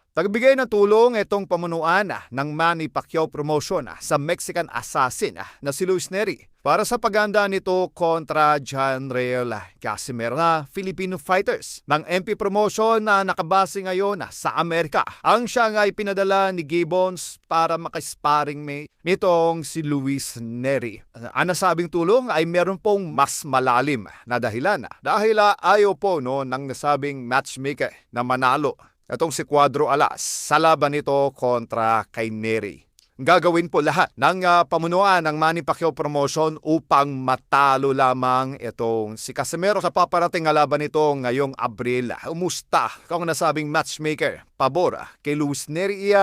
Tagbigay ng tulong itong pamunuan ng Manny Pacquiao promotion sa Mexican assassin na si Luis Neri para sa paganda nito kontra Janriel Casimero na Filipino fighters ng MP promotion na nakabase ngayon sa Amerika. Ang siya nga ay pinadala ni Gibbons para makasparing mate nitong si Luis Neri. Ang nasabing tulong ay meron pong mas malalim na dahilan dahil ayaw po ng nasabing matchmaker na manalo itong si Cuadro Alas sa laban nito kontra kay Neri. Gagawin po lahat ng pamunuan ng Manny Pacquiao promotion upang matalo lamang itong si Casimero sa paparating na laban nito ngayong Abril. Umusta kung nasabing matchmaker pabor kay Luis Neri.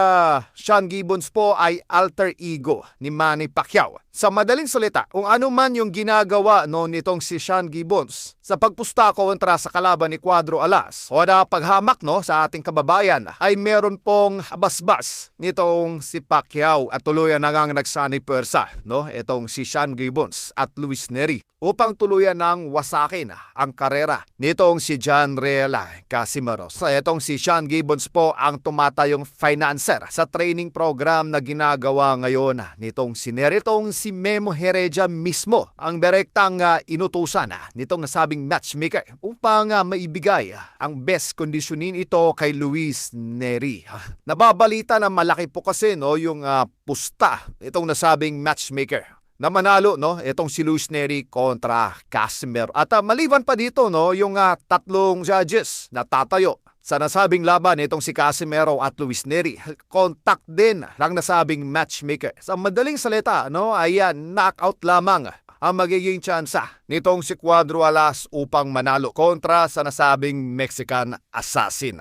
Sean Gibbons po ay alter ego ni Manny Pacquiao. Sa madaling salita, kung ano man yung ginagawa nitong si Sean Gibbons sa pagpusta kontra sa kalaban ni Cuadro Alas o na paghamak sa ating kababayan ay meron pong basbas nitong si Pacquiao at tuluyan na ngang nagsanay persa itong si Sean Gibbons at Luis Neri upang tuluyan ng wasakin ang karera nitong si Janriel Casimero. Sa itong si Sean Gibbons po ang tumatayong financer sa training program na ginagawa ngayon nitong si Neri. Itong si Memo Heredia mismo ang direktang inutusan nitong nasabing matchmaker upang maibigay ang best kondisyonin ito kay Luis Neri. Nababalita na malaki po kasi yung pusta itong nasabing matchmaker na manalo itong si Luis Neri kontra Casimero. At maliban pa dito yung tatlong judges na tatayo sa nasabing laban itong si Casimero at Luis Neri, contact din ng nasabing matchmaker. Sa madaling salita ay knockout lamang ang magiging tsansa nitong si Cuadro Alas upang manalo kontra sa nasabing Mexican assassin.